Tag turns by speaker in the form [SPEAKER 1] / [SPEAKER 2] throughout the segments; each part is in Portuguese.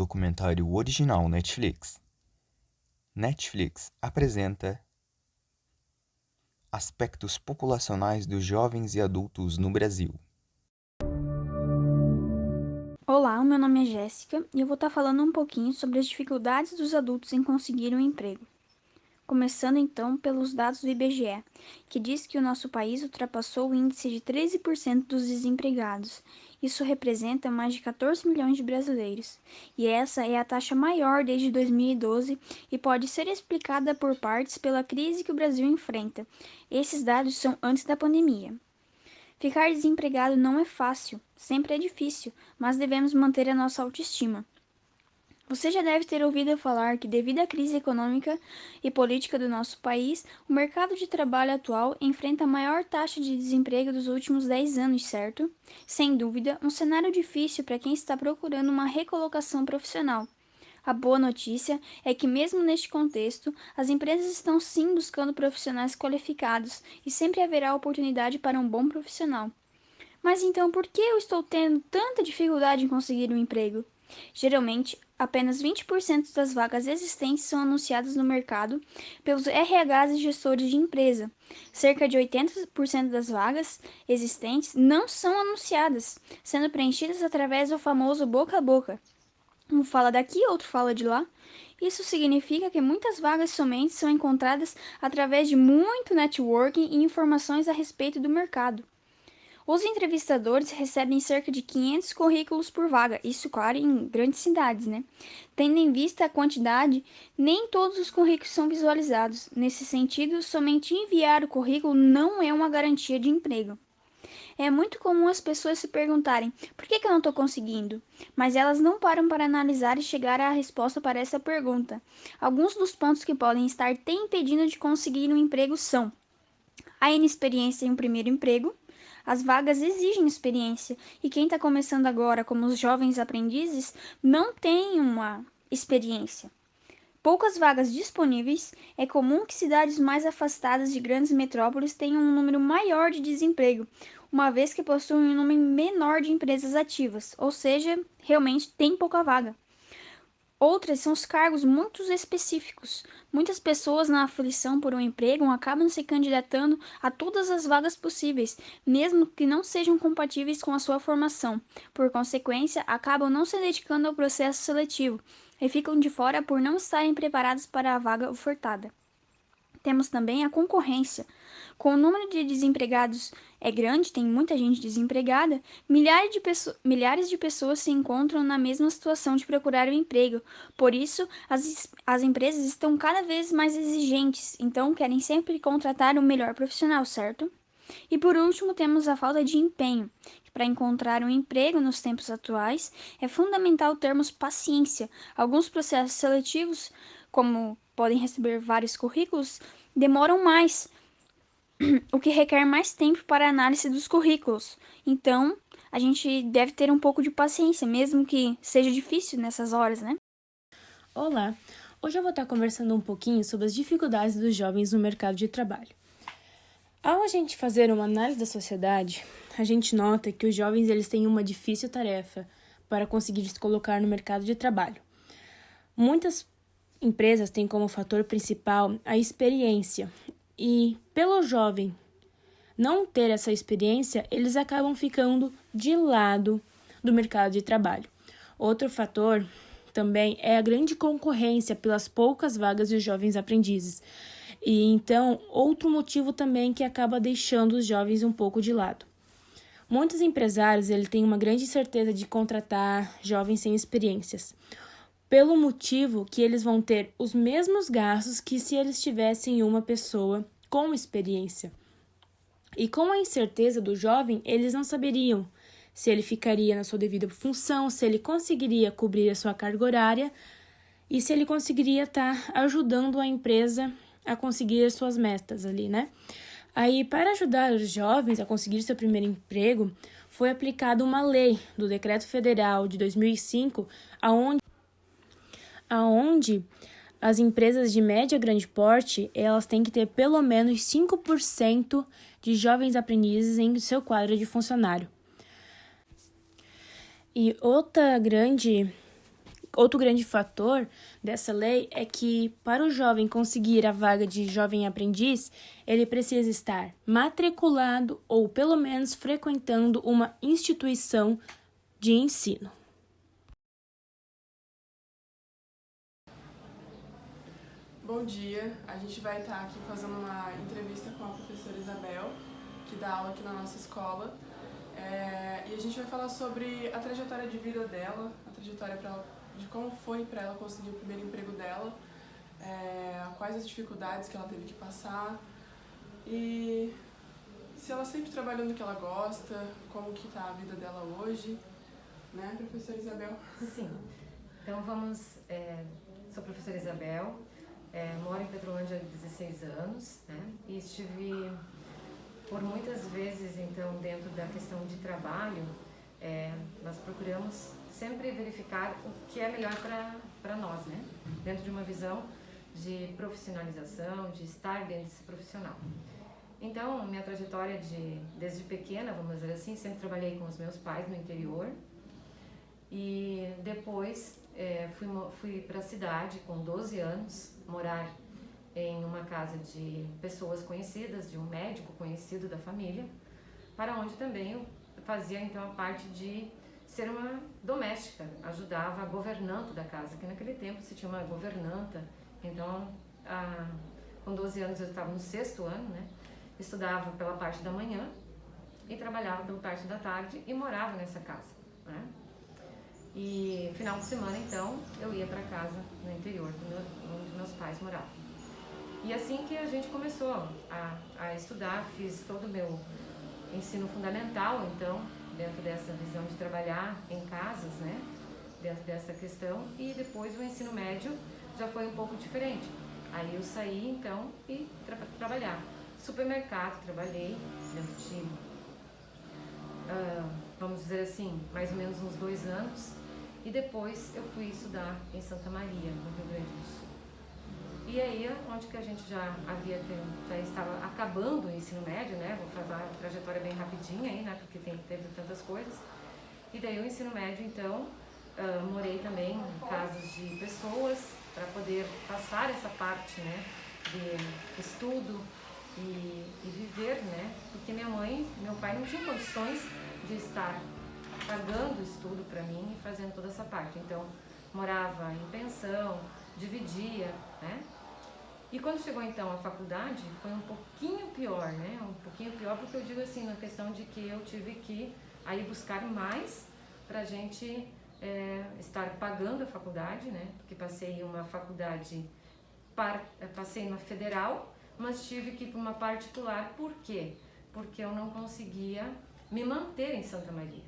[SPEAKER 1] documentário original Netflix. Netflix apresenta aspectos populacionais dos jovens e adultos no Brasil.
[SPEAKER 2] Olá, o meu nome é Jéssica e eu vou estar falando um pouquinho sobre as dificuldades dos adultos em conseguir um emprego. Começando então pelos dados do IBGE, que diz que o nosso país ultrapassou o índice de 13% dos desempregados. Isso representa mais de 14 milhões de brasileiros, e essa é a taxa maior desde 2012 e pode ser explicada por partes pela crise que o Brasil enfrenta. Esses dados são antes da pandemia. Ficar desempregado não é fácil, sempre é difícil, mas devemos manter a nossa autoestima. Você já deve ter ouvido falar que, devido à crise econômica e política do nosso país, o mercado de trabalho atual enfrenta a maior taxa de desemprego dos últimos 10 anos, certo? Sem dúvida, um cenário difícil para quem está procurando uma recolocação profissional. A boa notícia é que, mesmo neste contexto, as empresas estão sim buscando profissionais qualificados e sempre haverá oportunidade para um bom profissional. Mas então, por que eu estou tendo tanta dificuldade em conseguir um emprego? Geralmente, apenas 20% das vagas existentes são anunciadas no mercado pelos RHs e gestores de empresa. Cerca de 80% das vagas existentes não são anunciadas, sendo preenchidas através do famoso boca a boca. Um fala daqui, outro fala de lá. Isso significa que muitas vagas somente são encontradas através de muito networking e informações a respeito do mercado. Os entrevistadores recebem cerca de 500 currículos por vaga, isso, claro, em grandes cidades, né? Tendo em vista a quantidade, nem todos os currículos são visualizados. Nesse sentido, somente enviar o currículo não é uma garantia de emprego. É muito comum as pessoas se perguntarem por que eu não estou conseguindo, mas elas não param para analisar e chegar à resposta para essa pergunta. Alguns dos pontos que podem estar te impedindo de conseguir um emprego são a inexperiência em um primeiro emprego. As vagas exigem experiência e quem está começando agora, como os jovens aprendizes, não tem uma experiência. Poucas vagas disponíveis, é comum que cidades mais afastadas de grandes metrópoles tenham um número maior de desemprego, uma vez que possuem um número menor de empresas ativas, ou seja, realmente tem pouca vaga. Outras são os cargos muito específicos. Muitas pessoas na aflição por um emprego acabam se candidatando a todas as vagas possíveis, mesmo que não sejam compatíveis com a sua formação. Por consequência, acabam não se dedicando ao processo seletivo e ficam de fora por não estarem preparados para a vaga ofertada. Temos também a concorrência. Com o número de desempregados grande, tem muita gente desempregada, milhares de pessoas se encontram na mesma situação de procurar um emprego. Por isso, as empresas estão cada vez mais exigentes, então querem sempre contratar o melhor profissional, certo? E por último, temos a falta de empenho. Para encontrar um emprego nos tempos atuais, é fundamental termos paciência. Alguns processos seletivos, como podem receber vários currículos, demoram mais, o que requer mais tempo para a análise dos currículos. Então, a gente deve ter um pouco de paciência, mesmo que seja difícil nessas horas, né?
[SPEAKER 3] Olá! Hoje eu vou estar conversando um pouquinho sobre as dificuldades dos jovens no mercado de trabalho. Ao a gente fazer uma análise da sociedade, a gente nota que os jovens eles têm uma difícil tarefa para conseguir se colocar no mercado de trabalho. Muitas empresas têm como fator principal a experiência e, pelo jovem não ter essa experiência, eles acabam ficando de lado do mercado de trabalho. Outro fator também é a grande concorrência pelas poucas vagas de jovens aprendizes. E então, outro motivo também que acaba deixando os jovens um pouco de lado. Muitos empresários têm uma grande certeza de contratar jovens sem experiências, pelo motivo que eles vão ter os mesmos gastos que se eles tivessem uma pessoa com experiência. E com a incerteza do jovem, eles não saberiam se ele ficaria na sua devida função, se ele conseguiria cobrir a sua carga horária e se ele conseguiria estar ajudando a empresa a conseguir as suas metas ali, né? Aí, para ajudar os jovens a conseguir seu primeiro emprego, foi aplicada uma lei do Decreto Federal de 2005, aonde as empresas de médio a grande porte, elas têm que ter pelo menos 5% de jovens aprendizes em seu quadro de funcionário. E outra grande Outro grande fator dessa lei é que, para o jovem conseguir a vaga de jovem aprendiz, ele precisa estar matriculado ou, pelo menos, frequentando uma instituição de ensino.
[SPEAKER 4] Bom dia, a gente vai estar aqui fazendo uma entrevista com a professora Isabel, que dá aula aqui na nossa escola. E a gente vai falar sobre a trajetória de vida dela, a trajetória de como foi para ela conseguir o primeiro emprego dela, quais as dificuldades que ela teve que passar e se ela sempre trabalhou no que ela gosta, como que está a vida dela hoje, né, professora Isabel?
[SPEAKER 5] Sim, então sou professora Isabel, moro em Petrolândia há 16 anos, né, e estive por muitas vezes, então, dentro da questão de trabalho, nós procuramos sempre verificar o que é melhor para nós, né? Dentro de uma visão de profissionalização, de estar dentro desse profissional. Então, minha trajetória desde pequena, vamos dizer assim, sempre trabalhei com os meus pais no interior e depois fui para a cidade com 12 anos, morar em uma casa de pessoas conhecidas, de um médico conhecido da família, para onde também eu fazia então a parte de ser uma doméstica, ajudava a governanta da casa, que naquele tempo se tinha uma governanta. Então, com 12 anos eu estava no 6º ano, né? Estudava pela parte da manhã e trabalhava pela parte da tarde e morava nessa casa, né? E final de semana então eu ia para casa no interior, onde meus pais moravam. E assim que a gente começou a estudar, fiz todo o meu ensino fundamental, então, dentro dessa visão de trabalhar em casas, né, dentro dessa questão, e depois o ensino médio já foi um pouco diferente. Aí eu saí, então, e trabalhar. Supermercado, trabalhei dentro de, vamos dizer assim, mais ou menos uns 2 anos, e depois eu fui estudar em Santa Maria, no Rio Grande do Sul. E aí, onde que a gente já estava acabando o ensino médio, né? Vou falar a trajetória bem rapidinha aí, né? Porque teve tantas coisas. E daí o ensino médio, então, morei também em casas de pessoas para poder passar essa parte, né? De estudo e viver, né? Porque minha mãe, meu pai não tinham condições de estar pagando estudo para mim e fazendo toda essa parte. Então, morava em pensão, dividia, né? E quando chegou então a faculdade, foi um pouquinho pior, né? Um pouquinho pior porque eu digo assim, na questão de que eu tive que aí buscar mais pra gente estar pagando a faculdade, né? Porque passei uma faculdade, passei uma federal, mas tive que ir para uma particular. Por quê? Porque eu não conseguia me manter em Santa Maria,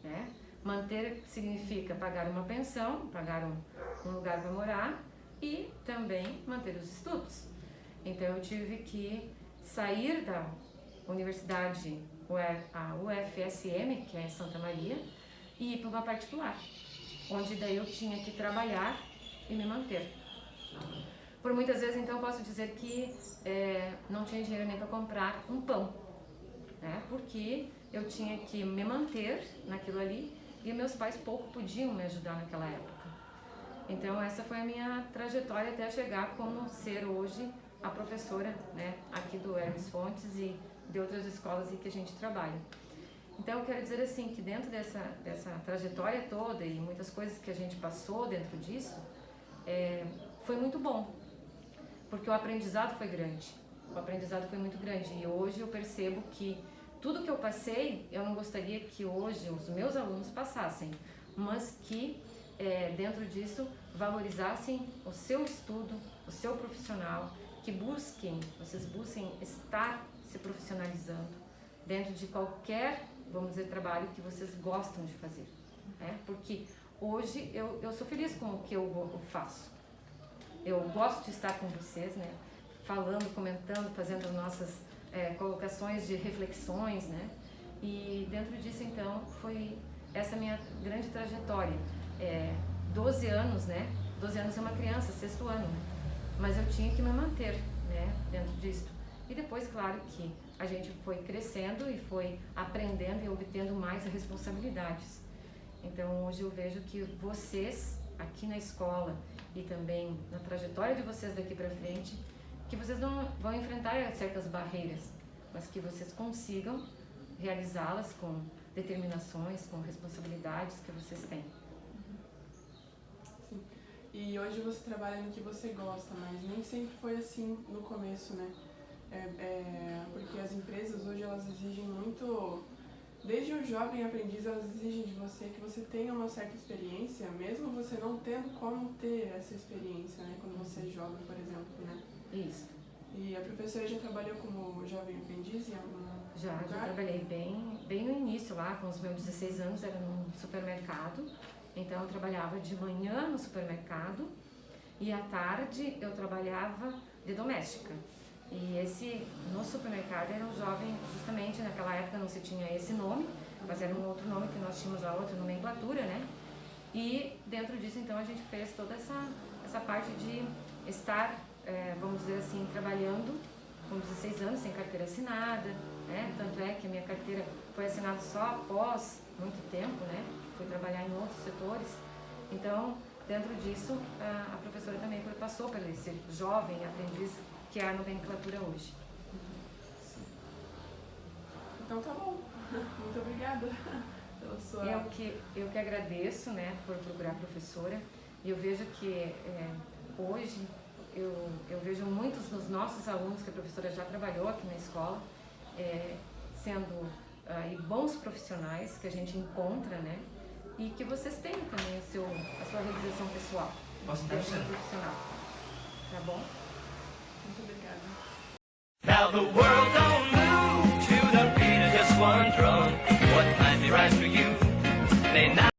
[SPEAKER 5] né? Manter significa pagar uma pensão, pagar um lugar para morar e também manter os estudos. Então eu tive que sair da universidade, a UFSM, que é em Santa Maria, e ir para uma particular, onde daí eu tinha que trabalhar e me manter. Por muitas vezes, então, eu posso dizer que não tinha dinheiro nem para comprar um pão, né? Porque eu tinha que me manter naquilo ali e meus pais pouco podiam me ajudar naquela época. Então essa foi a minha trajetória até chegar como ser hoje a professora, né, aqui do Hermes Fontes e de outras escolas em que a gente trabalha. Então eu quero dizer assim que dentro dessa trajetória toda e muitas coisas que a gente passou dentro disso, foi muito bom, porque o aprendizado foi grande. O aprendizado foi muito grande e hoje eu percebo que tudo que eu passei, eu não gostaria que hoje os meus alunos passassem, mas que dentro disso valorizassem o seu estudo, o seu profissional, que vocês busquem estar se profissionalizando dentro de qualquer, vamos dizer, trabalho que vocês gostam de fazer, né? Porque hoje eu sou feliz com o que eu faço. Eu gosto de estar com vocês, né? Falando, comentando, fazendo as nossas colocações de reflexões, né? E dentro disso, então, foi essa minha grande trajetória. 12 anos, né? 12 anos é uma criança, 6º ano, né? Mas eu tinha que me manter, né? Dentro disso. E depois, claro, que a gente foi crescendo e foi aprendendo e obtendo mais responsabilidades. Então hoje eu vejo que vocês aqui na escola e também na trajetória de vocês daqui para frente, que vocês não vão enfrentar certas barreiras, mas que vocês consigam realizá-las com determinações, com responsabilidades que vocês têm.
[SPEAKER 4] Sim. E hoje você trabalha no que você gosta, mas nem sempre foi assim no começo, né? Porque as empresas hoje elas exigem muito, desde o jovem aprendiz elas exigem de você que você tenha uma certa experiência, mesmo você não tendo como ter essa experiência, né? Quando você é jovem, por exemplo, né?
[SPEAKER 5] Isso.
[SPEAKER 4] E a professora já trabalhou como jovem aprendiz em algum lugar?
[SPEAKER 5] Já trabalhei bem no início lá, com os meus 16 anos, era num supermercado. Então eu trabalhava de manhã no supermercado e à tarde eu trabalhava de doméstica. E no supermercado era um jovem, justamente naquela época não se tinha esse nome, mas era um outro nome que nós tínhamos a outra nomenclatura, né? E dentro disso então a gente fez toda essa parte de estar, vamos dizer assim, trabalhando com 16 anos, sem carteira assinada, né? Tanto é que a minha carteira foi assinada só após muito tempo, né? Fui trabalhar em outros setores. Então, dentro disso, a professora também passou por esse jovem aprendiz que é a nomenclatura hoje.
[SPEAKER 4] Então tá bom. Muito obrigada pela sua...
[SPEAKER 5] Eu que agradeço, né, por procurar a professora. E eu vejo que hoje eu vejo muitos dos nossos alunos que a professora já trabalhou aqui na escola, sendo bons profissionais que a gente encontra, né? E que vocês tenham também a sua realização pessoal, profissional. Tá bom?
[SPEAKER 4] Muito obrigada.
[SPEAKER 6] Now the world don't move to the beat of just one drum. What might be right for you may not